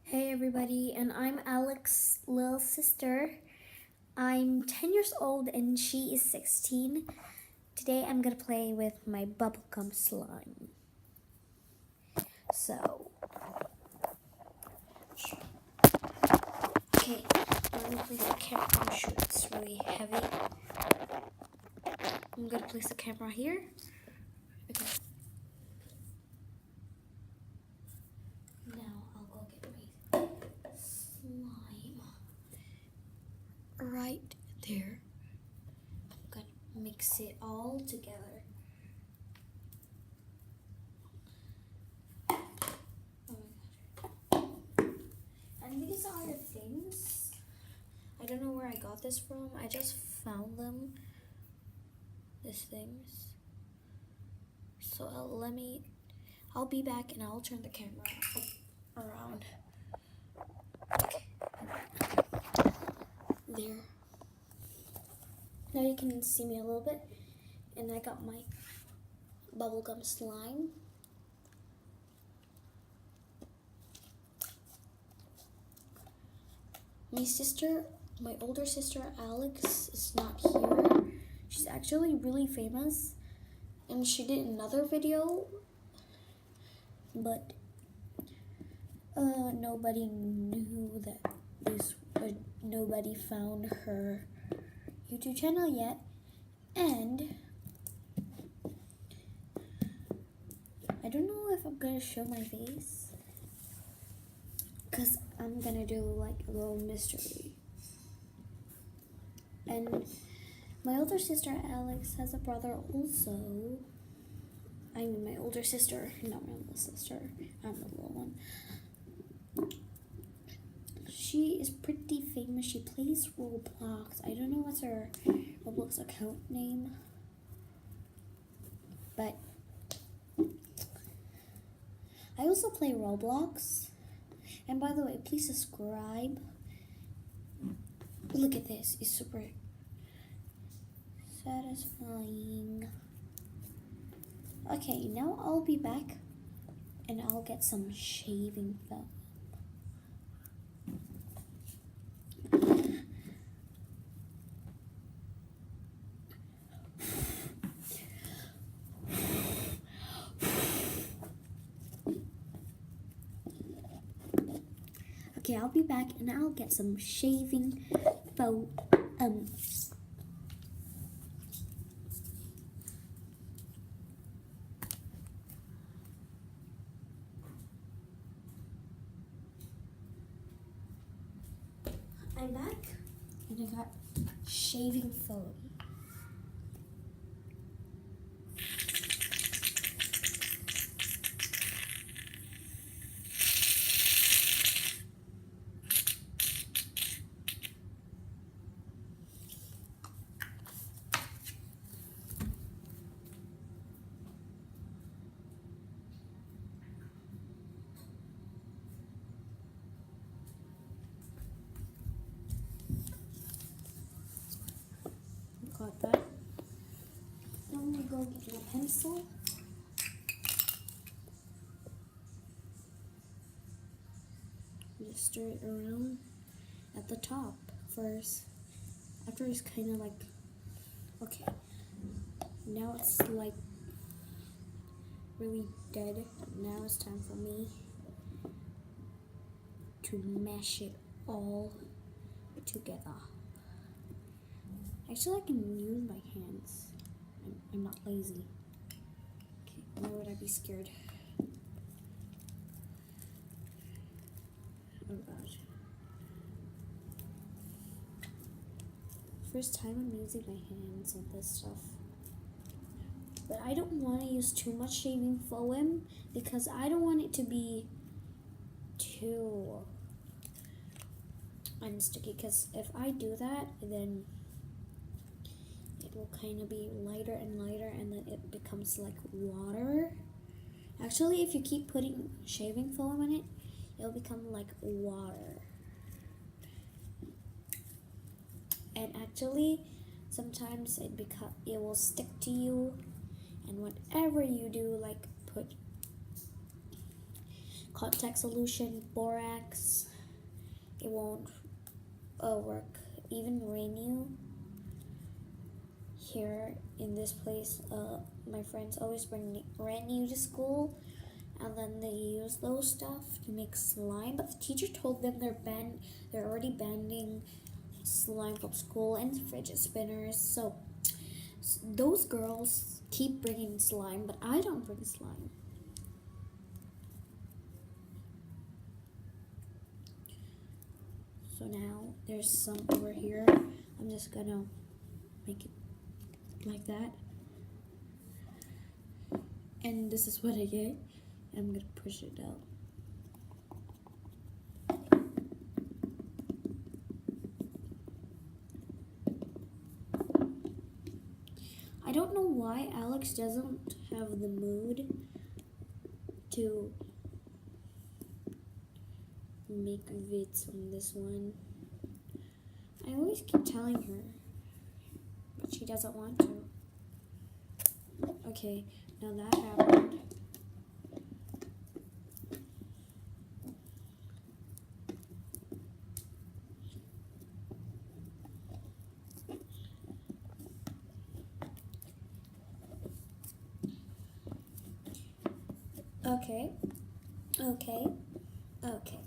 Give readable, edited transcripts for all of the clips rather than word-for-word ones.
Hey everybody, and I'm Alex's little sister. I'm 10 years old and she is 16. Today I'm gonna play with my bubblegum slime. So, okay, I'm gonna place the camera. I'm sure it's really heavy. I'm gonna place the camera here. Okay. Now I'll go get my slime right there. I'm gonna mix it all together. And these are the things. I don't know where I got this from. I just found them. These things. So I'll be back and I'll turn the camera around. Okay. There. Now you can see me a little bit. And I got my bubblegum slime. My older sister Alex is not here. She's actually really famous and she did another video, but nobody knew that nobody found her YouTube channel yet, and I don't know if I'm gonna show my face because I'm gonna do like a little mystery. And my older sister Alex has a brother also. I mean my older sister, not my little sister. I'm the little one. She is pretty famous. She plays Roblox. I don't know what's her Roblox account name, but I also play Roblox. And by the way, please subscribe. Look at this. It's super satisfying. Okay, now I'll be back and I'll get some shaving foam. Okay, I'll be back and I'll get some shaving foam. I'm back and I got shaving foam. Got that. Now I'm gonna go get my pencil. Just stir it around at the top first. After it's kind of like, okay. Now it's like really dead. Now it's time for me to mash it all together. Actually, I can use my hands. I'm not lazy. Okay, why would I be scared? Oh gosh. First time I'm using my hands on this stuff. But I don't want to use too much shaving foam because I don't want it to be too unsticky, because if I do that, then it will kind of be lighter and lighter and then it becomes like water. Actually, if you keep putting shaving foam on it, it'll become like water. And actually, sometimes it will stick to you, and whatever you do, like put contact solution, borax. It won't work. Even Renew here in this place, my friends always bring Renew to school, and then they use those stuff to make slime. But the teacher told them they're already banning slime from school and fidget spinners. So those girls keep bringing slime, but I don't bring slime. So now there's some over here. I'm just gonna make it like that. And this is what I get. I'm gonna push it out. I don't know why Alex doesn't have the mood to make vids on this one. I always keep telling her, but she doesn't want to. Okay, now that happened. Okay.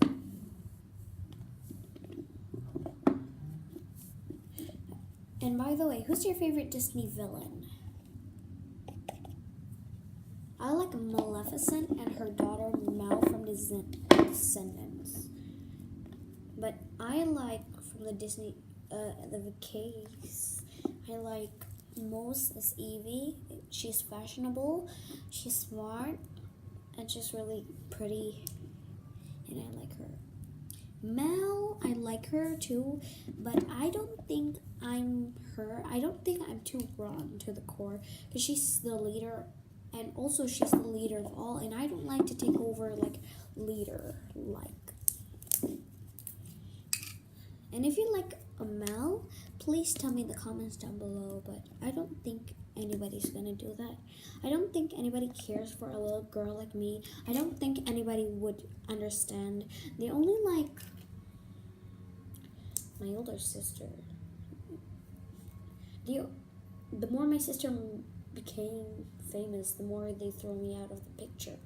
And by the way, who's your favorite Disney villain? I like Maleficent and her daughter Mal from Descendants. But I like from the Disney, the case, I like most is Evie. She's fashionable, she's smart, and she's really pretty, and I like her. Mel, I like her too, but I don't think I'm her. I don't think I'm too rotten to the core, because she's the leader, and also she's the leader of all, and I don't like to take over like leader like. And if you like Mel, please tell me in the comments down below, but I don't think anybody's gonna do that. I don't think anybody cares for a little girl like me. I don't think anybody would understand. They only like my older sister. The more my sister became famous, the more they throw me out of the picture.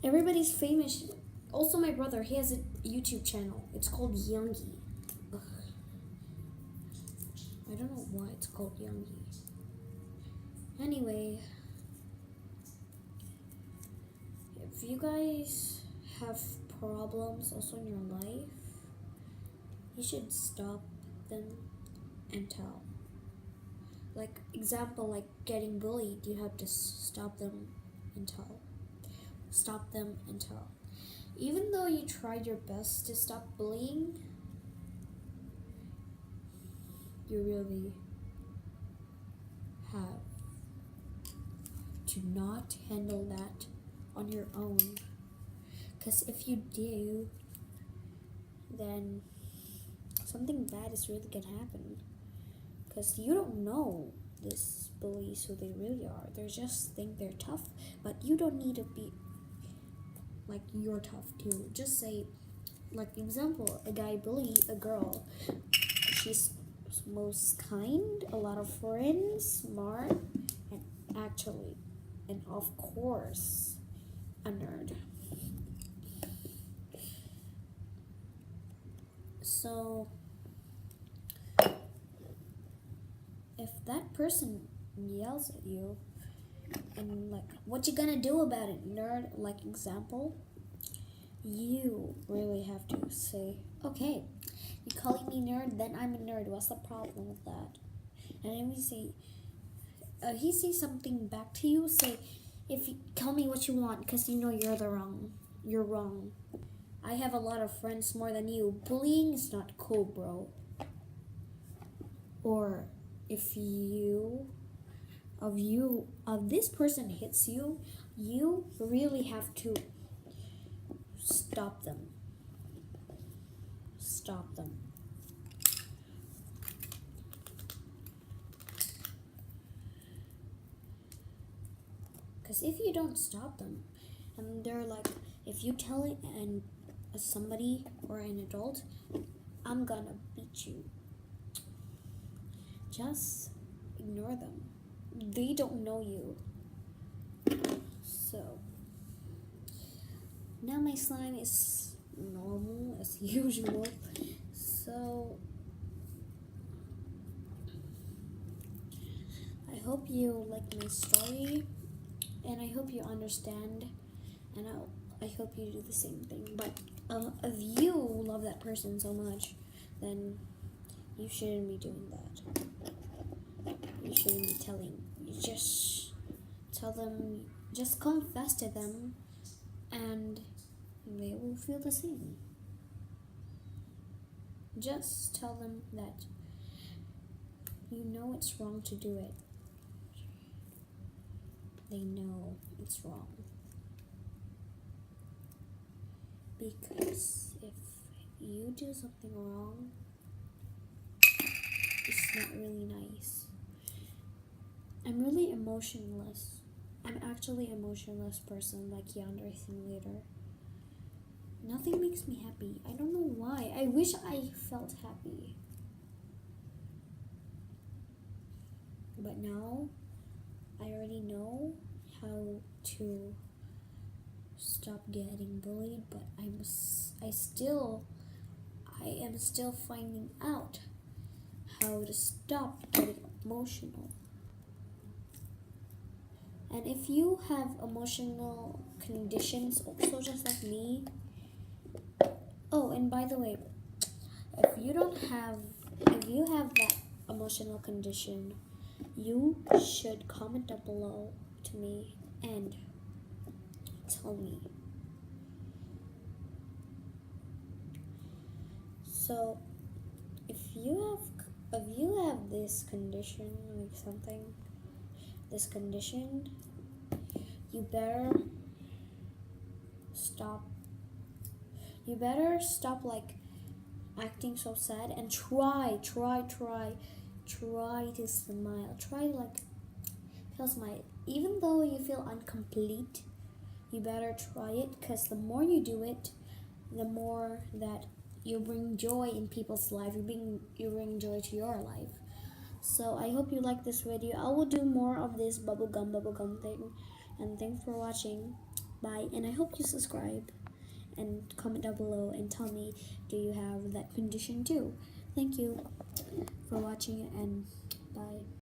Everybody's famous. Also, my brother, he has a YouTube channel. It's called Youngie. Ugh. I don't know why it's called Youngie. Anyway, if you guys have problems also in your life, you should stop them and tell. Like, example, like getting bullied, you have to stop them and tell. Stop them and tell. Even though you tried your best to stop bullying, you really have to not handle that on your own. Because if you do, then something bad is really gonna happen. Because you don't know these bullies who they really are. They just think they're tough, but you don't need to be like you're tough too. Just say, like example, a guy bully a girl. She's most kind, a lot of friends, smart, and actually, and of course, a nerd. So if that person yells at you and like, what you gonna do about it, nerd, like example, you really have to say, okay, you calling me nerd, then I'm a nerd, what's the problem with that? And then we say, he says something back to you, say, if you tell me what you want, because you know you're wrong. I have a lot of friends more than you. Bullying is not cool, bro. Or if this person hits you, you really have to stop them. Stop them. Because if you don't stop them, and they're like, if you tell it and somebody or an adult, I'm gonna beat you. Just ignore them. They don't know you. So now my slime is normal as usual. So I hope you like my story, and I hope you understand, and I hope you do the same thing. But if you love that person so much, then you shouldn't be doing that. You shouldn't be telling. You just tell them, just confess to them, and they will feel the same. Just tell them that you know it's wrong to do it. They know it's wrong. Because if you do something wrong, it's not really nice. I'm really emotionless. I'm actually an emotionless person, like Yandere seen later. Nothing makes me happy. I don't know why. I wish I felt happy. But now, I already know how to stop getting bullied, but I am still finding out how to stop getting emotional. And if you have emotional conditions, also just like me. Oh, and by the way, if you have that emotional condition, you should comment down below to me and tell me. So if you have this condition, like something, this condition, you better stop. You better stop like acting so sad and try to smile. Try like feel smile. Even though you feel incomplete, you better try it, because the more you do it, the more that you bring joy in people's life. You bring joy to your life. So I hope you like this video. I will do more of this bubblegum thing. And thanks for watching. Bye. And I hope you subscribe and comment down below and tell me, do you have that condition too? Thank you for watching, and bye.